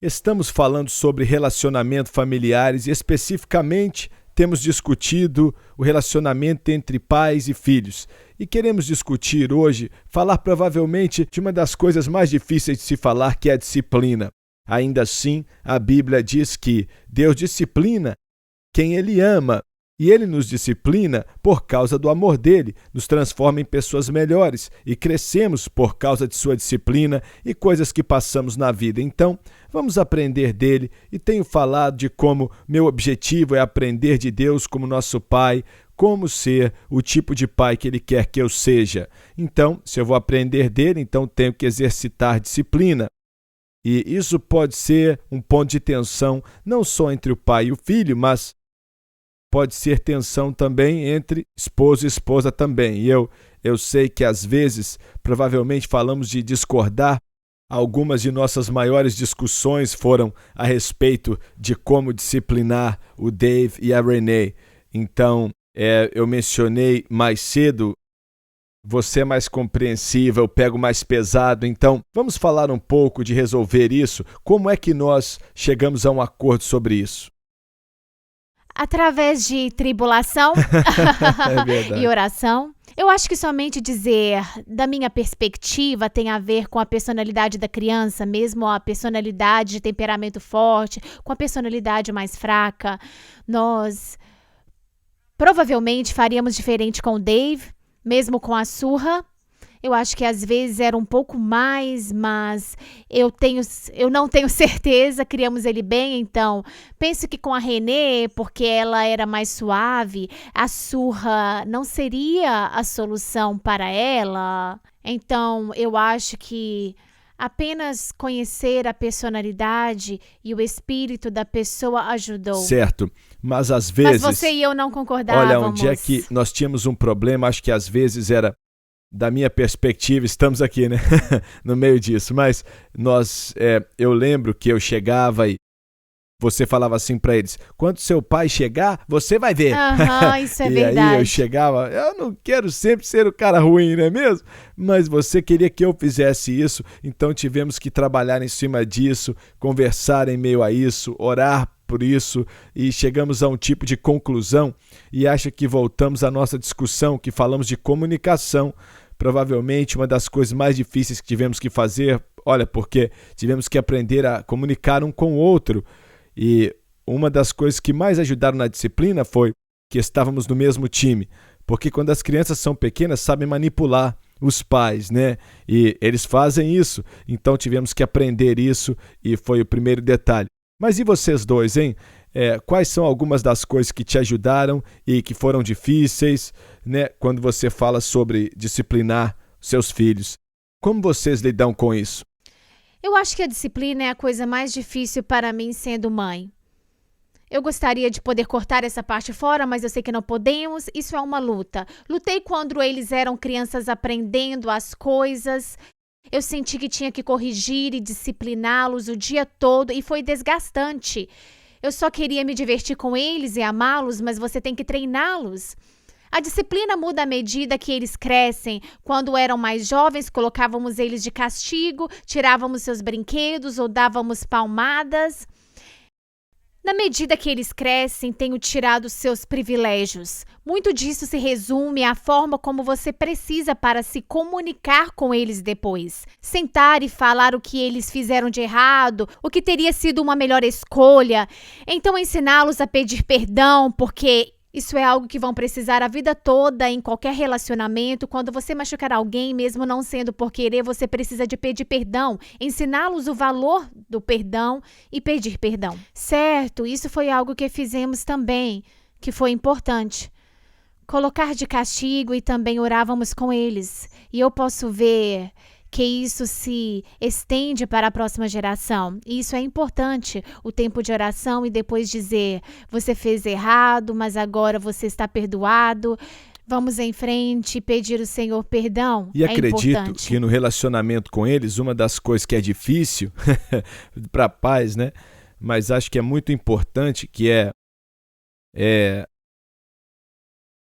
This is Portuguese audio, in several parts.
Estamos falando sobre relacionamento familiares e especificamente temos discutido o relacionamento entre pais e filhos. E queremos discutir hoje, falar provavelmente de uma das coisas mais difíceis de se falar, que é a disciplina. Ainda assim, a Bíblia diz que Deus disciplina quem Ele ama. E Ele nos disciplina por causa do amor dEle, nos transforma em pessoas melhores e crescemos por causa de sua disciplina e coisas que passamos na vida. Então, vamos aprender dEle e tenho falado de como meu objetivo é aprender de Deus como nosso Pai, como ser o tipo de pai que Ele quer que eu seja. Então, se eu vou aprender dEle, então tenho que exercitar disciplina. E isso pode ser um ponto de tensão não só entre o pai e o filho, mas pode ser tensão também entre esposo e esposa também. E eu sei que às vezes, provavelmente falamos de discordar. Algumas de nossas maiores discussões foram a respeito de como disciplinar o Dave e a Renee. Então, eu mencionei mais cedo, você é mais compreensiva, eu pego mais pesado. Então, vamos falar um pouco de resolver isso. Como é que nós chegamos a um acordo sobre isso? Através de tribulação e oração. Eu acho que somente dizer, da minha perspectiva, tem a ver com a personalidade da criança, mesmo a personalidade de temperamento forte, com a personalidade mais fraca. Nós provavelmente faríamos diferente com o Dave, mesmo com a Surra. Eu acho que às vezes era um pouco mais, mas eu não tenho certeza, criamos ele bem, então penso que com a Renée, porque ela era mais suave, a Surra não seria a solução para ela. Então eu acho que apenas conhecer a personalidade e o espírito da pessoa ajudou. Certo, mas às vezes... Mas você e eu não concordávamos. Olha, onde é que nós tínhamos um problema, acho que às vezes era... Da minha perspectiva, estamos aqui, né? no meio disso, mas eu lembro que eu chegava e você falava assim para eles, quando seu pai chegar, você vai ver. Isso é e verdade. Aí eu chegava, eu não quero sempre ser o cara ruim, não é mesmo? Mas você queria que eu fizesse isso, então tivemos que trabalhar em cima disso, conversar em meio a isso, orar por isso e chegamos a um tipo de conclusão e acho que voltamos à nossa discussão, que falamos de comunicação. Provavelmente uma das coisas mais difíceis que tivemos que fazer, olha, porque tivemos que aprender a comunicar um com o outro. E uma das coisas que mais ajudaram na disciplina foi que estávamos no mesmo time. Porque quando as crianças são pequenas, sabem manipular os pais, né? E eles fazem isso. Então tivemos que aprender isso e foi o primeiro detalhe. Mas e vocês dois, hein? Quais são algumas das coisas que te ajudaram e que foram difíceis, né? Quando você fala sobre disciplinar seus filhos. Como vocês lidam com isso? Eu acho que a disciplina é a coisa mais difícil para mim sendo mãe. Eu gostaria de poder cortar essa parte fora, mas eu sei que não podemos. Isso é uma luta. Lutei quando eles eram crianças aprendendo as coisas. Eu senti que tinha que corrigir e discipliná-los o dia todo e foi desgastante. Eu só queria me divertir com eles e amá-los, mas você tem que treiná-los. A disciplina muda à medida que eles crescem. Quando eram mais jovens, colocávamos eles de castigo, tirávamos seus brinquedos ou dávamos palmadas. Na medida que eles crescem, tenho tirado seus privilégios. Muito disso se resume à forma como você precisa para se comunicar com eles depois. Sentar e falar o que eles fizeram de errado, o que teria sido uma melhor escolha. Então ensiná-los a pedir perdão, porque isso é algo que vão precisar a vida toda em qualquer relacionamento. Quando você machucar alguém, mesmo não sendo por querer, você precisa de pedir perdão. Ensiná-los o valor do perdão e pedir perdão. Certo, isso foi algo que fizemos também, que foi importante. Colocar de castigo e também orávamos com eles. E eu posso ver que isso se estende para a próxima geração. E isso é importante, o tempo de oração e depois dizer, você fez errado, mas agora você está perdoado. Vamos em frente e pedir ao Senhor perdão. E acredito importante. Que no relacionamento com eles, uma das coisas que é difícil para pais, né? Mas acho que é muito importante que é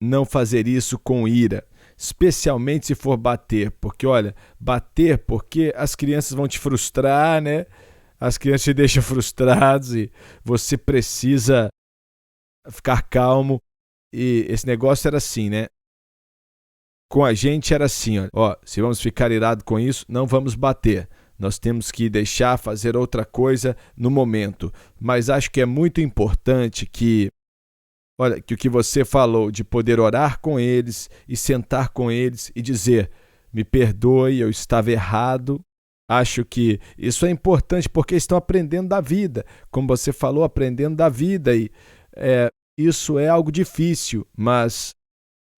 não fazer isso com ira. Especialmente se for bater, porque olha, bater porque as crianças vão te frustrar, né? as crianças te deixam frustrados e você precisa ficar calmo. E esse negócio era assim, né? Com a gente era assim, ó, se vamos ficar irados com isso, não vamos bater. Nós temos que deixar fazer outra coisa no momento. Mas acho que é muito importante que o que você falou de poder orar com eles e sentar com eles e dizer, me perdoe, eu estava errado. Acho que isso é importante porque estão aprendendo da vida. Como você falou, aprendendo da vida. E isso é algo difícil, mas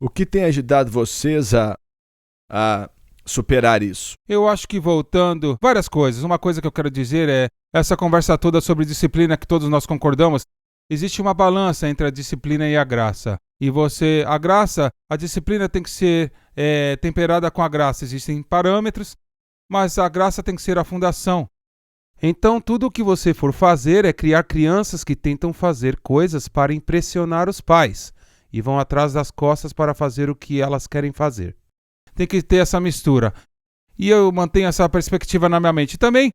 o que tem ajudado vocês a superar isso? Eu acho que voltando, várias coisas. Uma coisa que eu quero dizer é, essa conversa toda sobre disciplina que todos nós concordamos, existe uma balança entre a disciplina e a graça. E a disciplina tem que ser temperada com a graça. Existem parâmetros, mas a graça tem que ser a fundação. Então, tudo o que você for fazer é criar crianças que tentam fazer coisas para impressionar os pais e vão atrás das costas para fazer o que elas querem fazer. Tem que ter essa mistura. E eu mantenho essa perspectiva na minha mente. Também,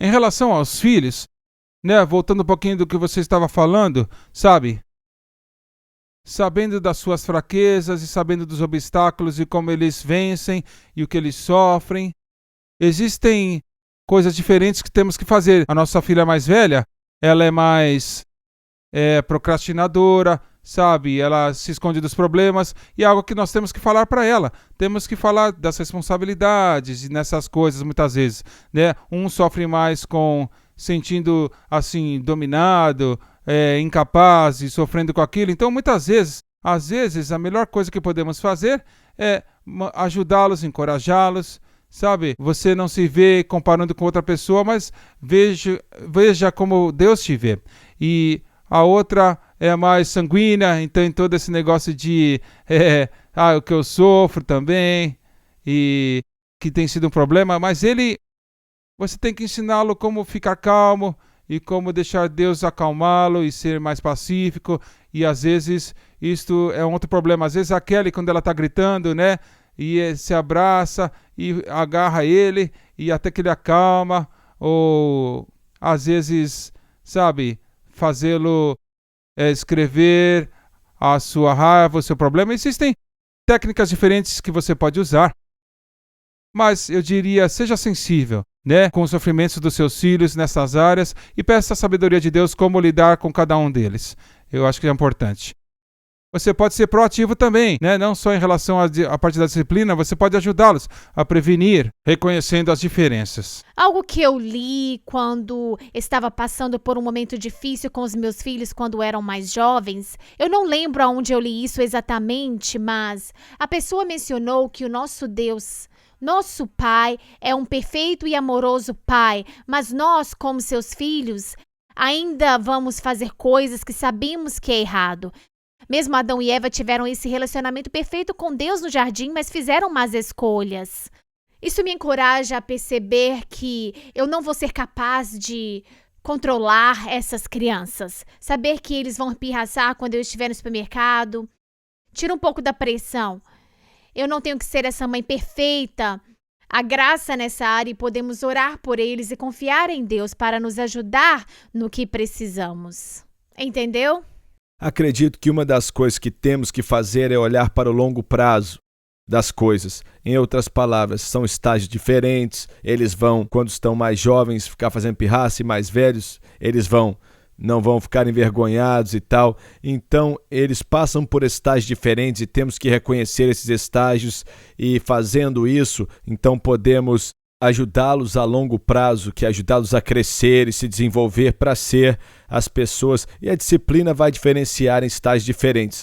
em relação aos filhos, né, voltando um pouquinho do que você estava falando, sabe? Sabendo das suas fraquezas e sabendo dos obstáculos e como eles vencem e o que eles sofrem. Existem coisas diferentes que temos que fazer. A nossa filha mais velha, ela é mais procrastinadora, sabe? Ela se esconde dos problemas e é algo que nós temos que falar para ela. Temos que falar das responsabilidades e nessas coisas muitas vezes, né? Um sofre mais sentindo assim dominado, incapaz e sofrendo com aquilo. Então muitas vezes, às vezes a melhor coisa que podemos fazer é ajudá-los, encorajá-los. Sabe, você não se vê comparando com outra pessoa, mas veja como Deus te vê. E a outra é mais sanguínea, então em todo esse negócio de o que eu sofro também, e que tem sido um problema, mas você tem que ensiná-lo como ficar calmo e como deixar Deus acalmá-lo e ser mais pacífico. E às vezes isto é um outro problema. Às vezes a Kelly, quando ela está gritando, né? E se abraça e agarra ele e até que ele acalma, ou às vezes, sabe, fazê-lo escrever a sua raiva, o seu problema. Existem técnicas diferentes que você pode usar, mas eu diria, seja sensível, né, com os sofrimentos dos seus filhos nessas áreas e peça a sabedoria de Deus como lidar com cada um deles. Eu acho que é importante. Você pode ser proativo também, né? Não só em relação à parte da disciplina, você pode ajudá-los a prevenir, reconhecendo as diferenças. Algo que eu li quando estava passando por um momento difícil com os meus filhos quando eram mais jovens, eu não lembro aonde eu li isso exatamente, mas a pessoa mencionou que o nosso Deus, nosso Pai, é um perfeito e amoroso Pai, mas nós, como seus filhos, ainda vamos fazer coisas que sabemos que é errado. Mesmo Adão e Eva tiveram esse relacionamento perfeito com Deus no jardim, mas fizeram más escolhas. Isso me encoraja a perceber que eu não vou ser capaz de controlar essas crianças. Saber que eles vão pirraçar quando eu estiver no supermercado. Tira um pouco da pressão. Eu não tenho que ser essa mãe perfeita. Há graça nessa área e podemos orar por eles e confiar em Deus para nos ajudar no que precisamos. Entendeu? Acredito que uma das coisas que temos que fazer é olhar para o longo prazo das coisas. Em outras palavras, são estágios diferentes. Eles vão, quando estão mais jovens, ficar fazendo pirraça e mais velhos, eles não vão ficar envergonhados e tal. Então, eles passam por estágios diferentes e temos que reconhecer esses estágios e fazendo isso, então podemos ajudá-los a longo prazo, que é ajudá-los a crescer e se desenvolver para ser as pessoas. E a disciplina vai diferenciar em estágios diferentes.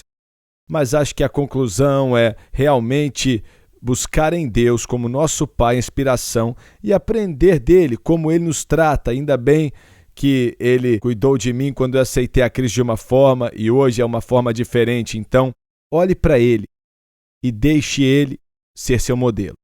Mas acho que a conclusão é realmente buscar em Deus como nosso Pai, inspiração, e aprender dele, como ele nos trata. Ainda bem que ele cuidou de mim quando eu aceitei a Cristo de uma forma e hoje é uma forma diferente. Então, olhe para ele e deixe ele ser seu modelo.